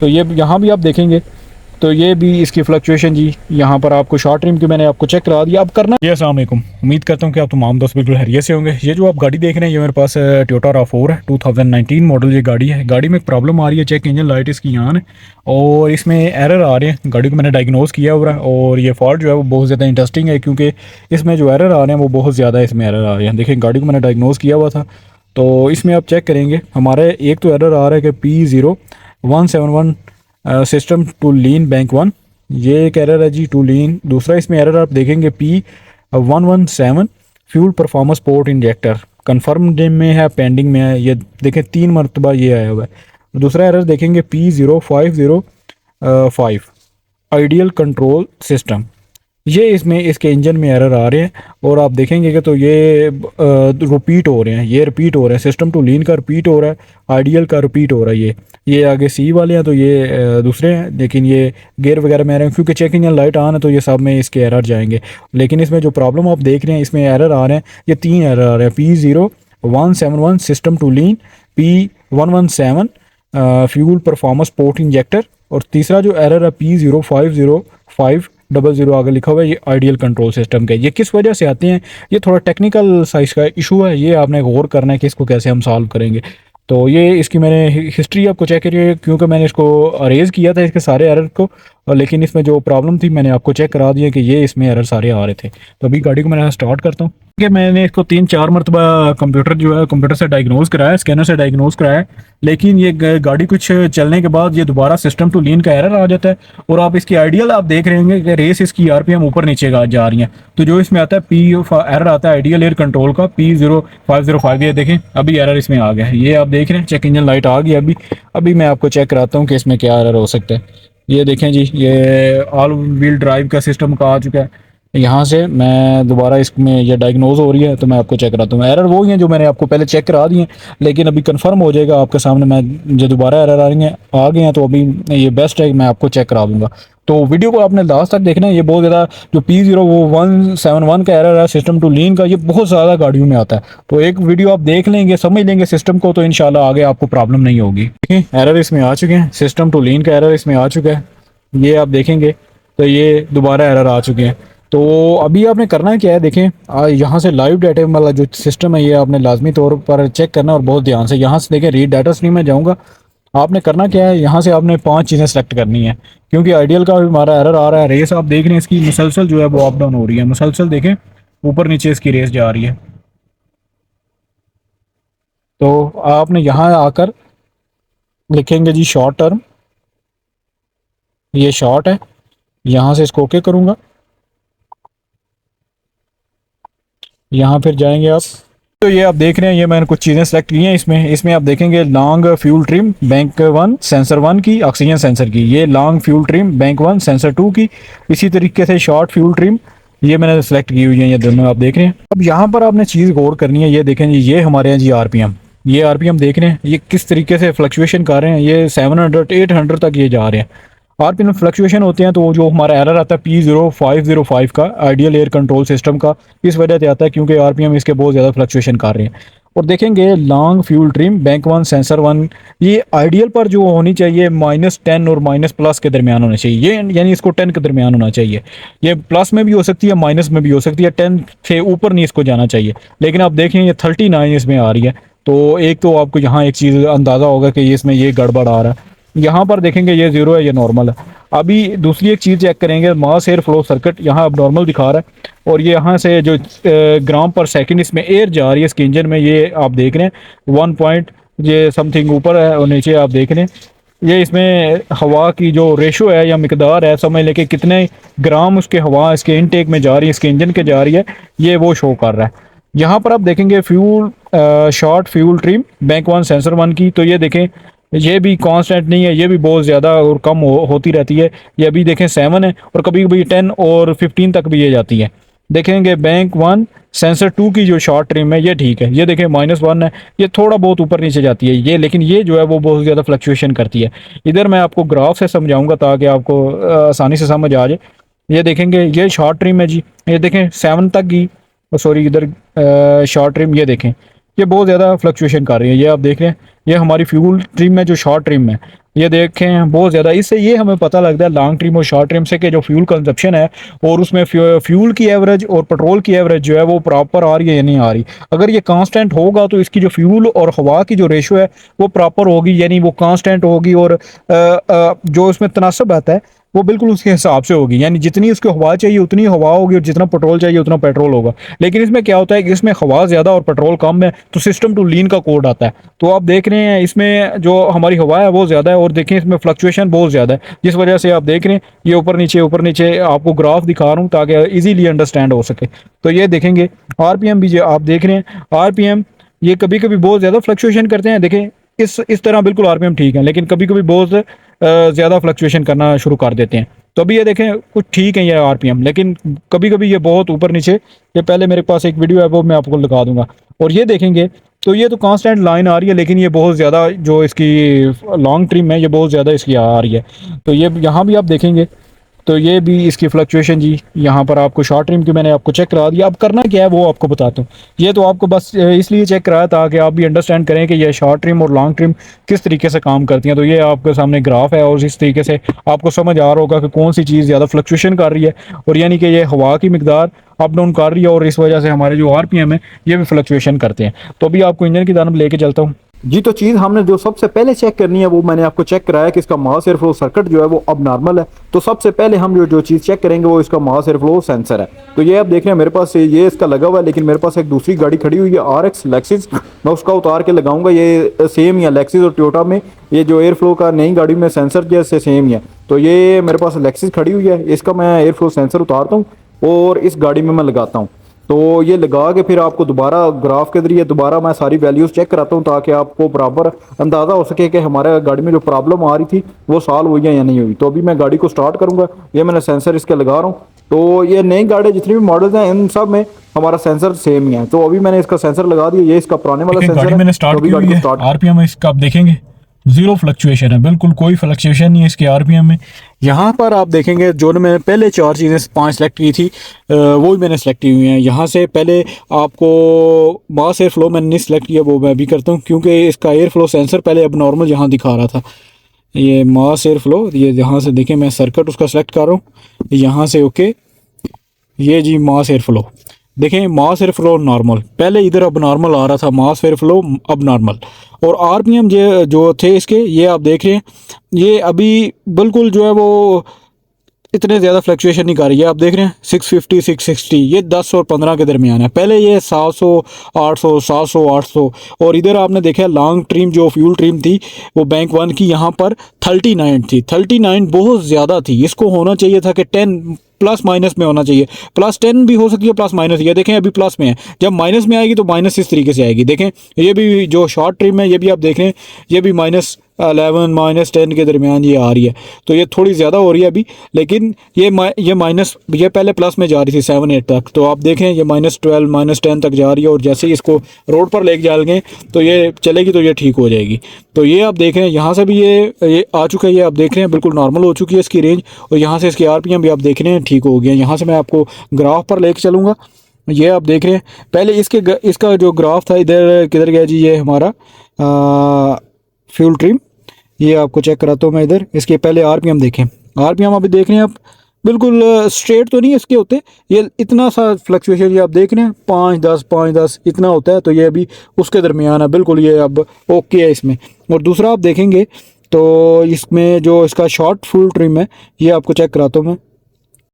तो ये यहाँ भी आप देखेंगे तो ये भी इसकी फ्लक्चुएशन जी, यहाँ पर आपको शॉर्ट ट्रिम की मैंने आपको चेक करा दिया। अब करना जी। अस्सलाम वालेकुम, उम्मीद करता हूँ कि आप तमाम दोस्त बिल्कुल खैरियत से होंगे। ये जो आप गाड़ी देख रहे हैं ये मेरे पास टोयोटा RAV4 है, 2019 मॉडल ये गाड़ी है। गाड़ी में एक प्रॉब्लम आ रही है, चेक इंजन लाइट इसकी यहाँ है और इसमें एरर आ रहे हैं। गाड़ी को मैंने डायग्नोज किया हुआ है और ये फॉल्ट जो है वो बहुत ज़्यादा इंटरेस्टिंग है क्योंकि इसमें जो एरर आ रहे हैं वो बहुत ज़्यादा इसमें एरर आ रहे हैं। देखिए गाड़ी को मैंने डायग्नोज किया हुआ था तो इसमें आप चेक करेंगे हमारे एक तो एरर आ रहा है कि P0171 सिस्टम टू लीन बैंक 1, ये एक एरर है जी, टू लीन। दूसरा इसमें एरर आप देखेंगे P117 fuel performance port injector, confirm में है, पेंडिंग में है, ये देखें 3 मरतबा ये आया हुआ है। दूसरा एरर देखेंगे P0505 आइडियल कंट्रोल सिस्टम, ये इसमें इसके इंजन में एरर आ रहे हैं और आप देखेंगे कि तो ये रिपीट हो रहे हैं, ये रिपीट हो रहे हैं। सिस्टम टू लीन का रिपीट हो रहा है, आइडियल का रिपीट हो रहा है। ये आगे सी वाले हैं तो ये दूसरे हैं, लेकिन ये गेयर वगैरह में आ रहे हैं क्योंकि चेक इंजन लाइट ऑन है तो ये सब में इसके एरर जाएंगे। लेकिन इसमें जो प्रॉब्लम आप देख रहे हैं इसमें एरर आ रहे हैं, ये 3 एरर आ रहे हैं। P0171 system too lean, P117 fuel performance port injector और तीसरा जो एरर है P050500 आगे लिखा हुआ है, ये आइडियल कंट्रोल सिस्टम का। ये किस वजह से आते हैं, ये थोड़ा टेक्निकल साइज का इशू है, ये आपने गौर करना है कि इसको कैसे हम सॉल्व करेंगे। तो ये इसकी मैंने हिस्ट्री आपको चेक करिए क्योंकि मैंने इसको अरेज किया था इसके सारे एरर को, लेकिन इसमें जो प्रॉब्लम थी मैंने आपको चेक करा दिया कि ये इसमें एरर सारे आ रहे थे। तो अभी गाड़ी को मैं स्टार्ट करता हूँ कि मैंने इसको 3-4 मरतबा कंप्यूटर जो है कंप्यूटर से डायग्नोज कराया, स्कैनर से डायग्नोज कराया, लेकिन ये गाड़ी कुछ चलने के बाद ये दोबारा सिस्टम टू लीन का एरर आ जाता है। और आप इसकी आइडियल आप देख रहे होंगे कि रेस इसकी RPM ऊपर नीचे जा रही है। तो जो इसमें आता है एरर आता है आइडियल एयर कंट्रोल का P0505, ये देखें अभी एरर इसमें आ गया है, ये आप देख रहे हैं चेक इंजन लाइट आ गई। अभी मैं आपको चेक कराता हूँ कि इसमें क्या एरर हो सकता है। ये देखें जी, ये ऑल व्हील ड्राइव का सिस्टम का आ चुका है। यहाँ से मैं दोबारा इसमें ये डायग्नोज हो रही है तो मैं आपको चेक कराता हूँ। एरर वो ही हैं जो मैंने आपको पहले चेक करा दिए हैं, लेकिन अभी कंफर्म हो जाएगा आपके सामने। मैं जो दोबारा एरर आ गए हैं तो अभी ये बेस्ट है, मैं आपको चेक करा दूंगा। तो वीडियो को आपने लास्ट तक देखना है। ये बहुत ज़्यादा जो P0171 का एरर है सिस्टम टू लीन का, ये बहुत ज़्यादा गाड़ियों में आता है। तो एक वीडियो आप देख लेंगे, समझ लेंगे सिस्टम को, तो इंशाल्लाह आगे आपको प्रॉब्लम नहीं होगी। देखिए एरर इसमें आ चुके हैं, सिस्टम टू लीन का एरर इसमें आ चुका है, ये आप देखेंगे तो ये दोबारा एरर आ चुके हैं। तो अभी आपने करना है क्या है, देखें यहाँ से लाइव डाटा वाला जो सिस्टम है ये आपने लाजमी तौर पर चेक करना और बहुत ध्यान से। यहाँ से देखें रीड डाटा स्ट्रीम में जाऊँगा, आपने करना क्या है, यहाँ से आपने 5 चीज़ें सेलेक्ट करनी है क्योंकि आइडियल का भी हमारा एरर आ रहा है। रेस आप देख रहे हैं इसकी मुसलसल जो है वो अप डाउन हो रही है, मुसलसल देखें ऊपर नीचे इसकी रेस जा रही है। तो आपने यहाँ आकर लिखेंगे जी शॉर्ट टर्म, ये शॉर्ट है, यहाँ से इसको ओके करूँगा। यहाँ फिर जाएंगे आप, तो ये आप देख रहे हैं ये मैंने कुछ चीज़ें सेलेक्ट की हैं। इसमें आप देखेंगे long fuel trim bank 1 sensor 1 की, ऑक्सीजन सेंसर की, ये long fuel trim bank 1 sensor 2 की। इसी तरीके से शॉर्ट फ्यूल ट्रिम ये मैंने सेलेक्ट की हुई है, ये दोनों आप देख रहे हैं। अब यहाँ पर आपने चीज़ गौर करनी है, ये देखें जी, ये हमारे यहाँ जी RPM, ये RPM देख रहे हैं ये किस तरीके से फ्लक्चुएशन कर रहे हैं, ये 700-800 तक ये जा रहे हैं। RPM फ्लक्चुएशन होते हैं तो जो हमारा एरर आता है P0505 का आइडियल एयर कंट्रोल सिस्टम का, इस वजह से आता है क्योंकि RPM इसके बहुत ज़्यादा फ्लक्चुएशन कर रहे हैं। और देखेंगे long fuel trim bank 1 sensor 1, ये आइडियल पर जो होनी चाहिए -10 और -+ के दरमियान होना चाहिए, ये यानी इसको 10 के दरमियान होना चाहिए। ये प्लस में भी हो सकती है, माइनस में भी हो सकती है, 10 से ऊपर नहीं इसको जाना चाहिए। लेकिन आप देखें ये 39 इसमें आ रही है, तो एक तो आपको यहाँ एक चीज़ अंदाज़ा होगा कि इसमें ये गड़बड़ आ रहा है। यहाँ पर देखेंगे ये 0 है, ये नॉर्मल है। अभी दूसरी एक चीज़ चेक करेंगे, मास एयर फ्लो सर्किट यहाँ अब नॉर्मल दिखा रहा है और ये यहाँ से जो ग्राम पर सेकंड इसमें एयर जा रही है इसके इंजन में, ये आप देख रहे हैं 1 पॉइंट ये समथिंग ऊपर है और नीचे आप देख रहे हैं ये इसमें हवा की जो रेशो है या मिकदार है, समझ लें कि कितने ग्राम उसके हवा इसके इनटेक में जा रही है, इसके इंजन के जा रही है, ये वो शो कर रहा है। यहाँ पर आप देखेंगे fuel short fuel trim bank 1 sensor 1 की, तो ये देखें ये भी कांस्टेंट नहीं है, ये भी बहुत ज़्यादा और कम होती रहती है। ये अभी देखें 7 है और कभी कभी 10 और 15 तक भी ये जाती है। देखेंगे बैंक 1 सेंसर 2 की जो शॉर्ट ट्रिम है ये ठीक है, ये देखें -1 है, ये थोड़ा बहुत ऊपर नीचे जाती है ये, लेकिन ये जो है वो बहुत ज़्यादा फ्लक्चुएशन करती है। इधर मैं आपको ग्राफ से समझाऊंगा ताकि आपको आसानी से समझ आ जाए। ये देखेंगे ये शॉर्ट ट्रिम है जी, ये देखें 7 तक की, सॉरी इधर शॉर्ट ट्रिम, ये देखें ये बहुत ज़्यादा फ्लक्चुएशन कर रही है, ये आप देख रहे हैं ये हमारी फ्यूल ट्रिम है जो शॉर्ट ट्रिम है। ये देखें बहुत ज़्यादा, इससे ये हमें पता लगता है लॉन्ग ट्रिम और शॉर्ट ट्रिम से कि जो फ्यूल कंजप्शन है और उसमें फ्यूल की एवरेज और पेट्रोल की एवरेज जो है वो प्रॉपर आ रही है या नहीं आ रही। अगर ये कांस्टेंट होगा तो इसकी जो फ्यूल और हवा की जो रेशो है वो प्रॉपर होगी, यानी वो कांस्टेंट होगी, और जो उसमें तनासब आता है वो बिल्कुल उसके हिसाब से होगी, यानी जितनी उसको हवा चाहिए उतनी हवा होगी और जितना पेट्रोल चाहिए उतना पेट्रोल होगा। लेकिन इसमें क्या होता है कि इसमें हवा ज़्यादा और पेट्रोल कम है तो सिस्टम टू लीन का कोड आता है। तो आप देख रहे हैं इसमें जो हमारी हवा है वो ज़्यादा है और देखें इसमें फ्लक्चुएशन बहुत ज़्यादा है, जिस वजह से आप देख रहे हैं ये ऊपर नीचे आपको ग्राफ दिखा रहा हूँ ताकि ईजीली अंडरस्टैंड हो सके। तो ये देखेंगे आरपीएम भी जो आप देख रहे हैं, आरपीएम ये कभी कभी बहुत ज़्यादा फ्लक्चुएशन करते हैं। देखें इस तरह बिल्कुल आरपीएम ठीक है, लेकिन कभी कभी बहुत ज़्यादा फ्लक्चुएशन करना शुरू कर देते हैं। तो अभी ये देखें कुछ ठीक है ये आरपीएम, लेकिन कभी कभी ये बहुत ऊपर नीचे, ये पहले मेरे पास एक वीडियो है वो मैं आपको लगा दूंगा। और ये देखेंगे तो ये तो कांस्टेंट लाइन आ रही है, लेकिन ये बहुत ज़्यादा जो इसकी लॉन्ग ट्रिम है ये बहुत ज़्यादा इसकी आ रही है। तो ये यहाँ भी आप देखेंगे तो ये भी इसकी फ्लक्चुएशन जी, यहाँ पर आपको शॉर्ट ट्रिम की मैंने आपको चेक करा दिया। अब करना क्या है वो आपको बताता हूँ। ये तो आपको बस इसलिए चेक कराया ताकि आप भी अंडरस्टैंड करें कि ये शॉर्ट ट्रिम और लॉन्ग ट्रिम किस तरीके से काम करती हैं। तो ये आपके सामने ग्राफ है और इस तरीके से आपको समझ आ रहा होगा कि कौन सी चीज़ ज़्यादा फ्लक्चुएशन कर रही है, और यानी कि ये हवा की मिकदार अप डाउन कर रही है और इस वजह से हमारे जो आरपीएम है ये भी फ्लक्चुएशन करते हैं। तो अभी आपको इंजन की तरफ लेके चलता हूँ जी। तो चीज़ हमने जो सबसे पहले चेक करनी है वो मैंने आपको चेक कराया कि इसका मास एयर फ्लो सर्किट जो है वो अब नॉर्मल है। तो सबसे पहले हम जो चीज़ चेक करेंगे वो इसका मास एयर फ्लो सेंसर है। तो ये आप देख रहे हैं मेरे पास ये इसका लगा हुआ है, लेकिन मेरे पास एक दूसरी गाड़ी खड़ी हुई है आरएक्स लेक्सिस, मैं उसका उतार के लगाऊंगा। ये सेम या लेक्सिस और टोयोटा में ये जो एयर फ्लो का नई गाड़ी में सेंसर जैसे सेम ही है। तो ये मेरे पास लेक्सिस खड़ी हुई है, इसका मैं एयर फ्लो सेंसर उतारता हूँ और इस गाड़ी में मैं लगाता हूँ। तो ये लगा के फिर आपको दोबारा ग्राफ के जरिए दोबारा मैं सारी वैल्यूज़ चेक कराता हूँ ताकि आपको बराबर अंदाज़ा हो सके कि हमारे गाड़ी में जो प्रॉब्लम आ रही थी वो सॉल्व हुई है या नहीं हुई। तो अभी मैं गाड़ी को स्टार्ट करूँगा, ये मैंने सेंसर इसके लगा रहा हूँ। तो ये नई गाड़ी जितनी भी मॉडल्स हैं इन सब में हमारा सेंसर सेम ही है। तो अभी मैंने इसका सेंसर लगा दिया, ये इसका पुराने वाला सेंसर गाड़ी है। मैंने तो स्टार्ट अभी की गाड़ी हुई को है, स्टार्ट आरपीएम इसका आप देखेंगे जीरो फ्लक्चुएशन है, बिल्कुल कोई फ्लक्चुएशन नहीं है इसके आरपीएम में। यहाँ पर आप देखेंगे जो मैंने पहले चार चीज़ें पांच सेलेक्ट की थी वो भी मैंने सेलेक्ट की हुई हैं। यहाँ से पहले आपको मास एयर फ्लो मैंने नहीं सेलेक्ट किया, वो मैं भी करता हूँ क्योंकि इसका एयर फ्लो सेंसर पहले अब नॉर्मल यहाँ दिखा रहा था। ये मास एयर फ्लो, ये यहाँ से देखें मैं सर्किट उसका सेलेक्ट कर रहा हूँ यहाँ से। ओके ये जी मास एयर फ्लो देखें, मास एयर फ्लो नॉर्मल, पहले इधर अब नॉर्मल आ रहा था, मास एयर फ्लो अब नॉर्मल। और आरपीएम जो थे इसके ये आप देख रहे हैं ये अभी बिल्कुल जो है वो इतने ज़्यादा फ्लक्चुएशन नहीं कर रही है। आप देख रहे हैं 650 660, ये 10 और 15 के दरमियान है। पहले ये 700 800 700 800। और इधर आपने देखा लॉन्ग ट्रिम जो फ्यूल ट्रिम थी वो बैंक वन की यहाँ पर 39 थी। 39 बहुत ज़्यादा थी, इसको होना चाहिए था कि 10 प्लस माइनस में होना चाहिए। प्लस 10 भी हो सकती है, प्लस माइनस। ये देखें अभी प्लस में है, जब माइनस में आएगी तो माइनस इस तरीके से आएगी। देखें ये भी जो शॉर्ट ट्रिम है ये भी आप देख रहे हैं ये भी -11 -10 के दरमियान ये आ रही है। तो ये थोड़ी ज़्यादा हो रही है अभी, लेकिन ये माइनस, ये पहले प्लस में जा रही थी 7 8 तक। तो आप देखें ये -12 -10 तक जा रही है और जैसे ही इसको रोड पर लेके जाएंगे तो ये चलेगी तो ये ठीक हो जाएगी। तो ये आप देख रहे हैं यहाँ से भी ये आ चुका है, ये आप देख रहे हैं बिल्कुल नॉर्मल हो चुकी है इसकी रेंज। और यहाँ से इसकी आरपीएम भी आप देख रहे हैं ठीक हो गया। यहाँ से मैं आपको ग्राफ पर लेके चलूँगा, ये आप देख रहे हैं पहले इसका जो ग्राफ था इधर किधर गया जी, ये हमारा फ्यूल ट्रिम, ये आपको चेक कराता हूँ मैं इधर। इसके पहले आरपीएम देखें, आरपीएम अभी देख रहे हैं आप बिल्कुल स्ट्रेट तो नहीं इसके होते, ये इतना सा फ्लक्चुएशन ये आप देख रहे हैं 5-10 इतना होता है। तो ये अभी उसके दरमियान है बिल्कुल, ये अब ओके है इसमें। और दूसरा आप देखेंगे तो इसमें जो इसका शॉर्ट फ्यूल ट्रिम है ये आपको चेक कराता हूँ मैं।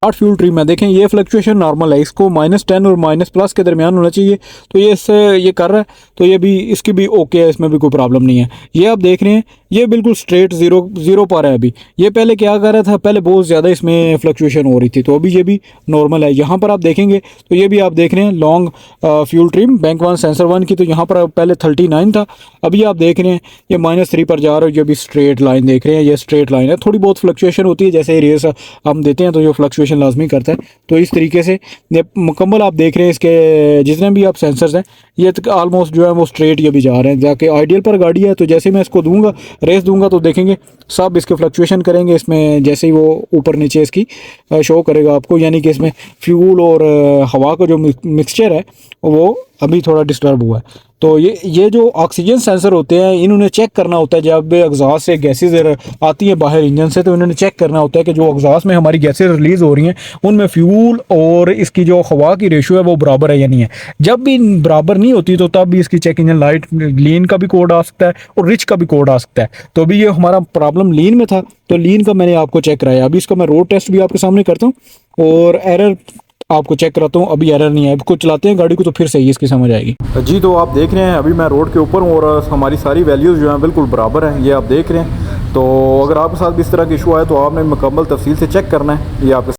शॉर्ट फ्यूल ट्रिम है देखें ये फ्लक्चुएशन नॉर्मल है, इसको -10 और -+ के दरमियान होना चाहिए। तो ये इससे ये कर रहा है, तो ये भी इसकी भी ओके है, इसमें भी कोई प्रॉब्लम नहीं है। ये आप देख रहे हैं ये बिल्कुल स्ट्रेट ज़ीरो पर है अभी। ये पहले क्या कर रहा था, पहले बहुत ज़्यादा इसमें फ्लक्चुएशन हो रही थी, तो अभी ये भी नॉर्मल है। यहाँ पर आप देखेंगे तो ये भी आप देख रहे हैं long fuel trim bank one sensor one की। तो यहाँ पर पहले 39 था, अभी आप देख रहे हैं ये -3 पर जा रहा है। ये भी स्ट्रेट लाइन देख रहे हैं, ये स्ट्रेट लाइन है। थोड़ी बहुत फ्लक्चुएशन होती है, जैसे रेस हम देते हैं तो जो फ्लक्चुएशन लाजमी करता है। तो इस तरीके से ये मुकम्मल आप देख रहे हैं इसके जितने भी आप सेंसर्स हैं ये ऑलमोस्ट जो है वो स्ट्रेट ये भी जा रहे हैं। जाके आइडियल पर गाड़ी है, तो जैसे मैं इसको दूंगा रेस दूंगा तो देखेंगे सब इसके फ्लक्चुएशन करेंगे इसमें, जैसे ही वो ऊपर नीचे इसकी शो करेगा आपको, यानी कि इसमें फ्यूल और हवा का जो मिक्सचर है वो अभी थोड़ा डिस्टर्ब हुआ है। तो ये जो ऑक्सीजन सेंसर होते हैं इन्होंने चेक करना होता है जब एग्जॉस्ट से गैसेज आती हैं बाहर इंजन से, तो इन्होंने चेक करना होता है कि जो एग्जॉस्ट में हमारी गैसेज रिलीज हो रही हैं उनमें फ्यूल और इसकी जो हवा की रेशियो है वो बराबर है या नहीं है। जब भी बराबर नहीं होती तो तब भी इसकी चेक इंजन लाइट लीन का भी कोड आ सकता है और रिच का भी कोड आ सकता है। तो अभी ये हमारा प्रॉब्लम लीन में था, तो लीन का मैंने आपको चेक कराया। अभी इसका मैं रोड टेस्ट भी आपके सामने करता हूँ और एरर आपको चेक कराता हूँ। अभी एरर नहीं है, कुछ चलाते हैं गाड़ी को तो फिर सही इसकी समझ आएगी। जी तो आप देख रहे हैं अभी मैं रोड के ऊपर हूँ और हमारी सारी वैल्यूज़ जो हैं बिल्कुल बराबर हैं, ये आप देख रहे हैं। तो अगर आपके साथ भी इस तरह का इशू आए तो आपने मुकम्मल तफसील से चेक करना है। ये आपके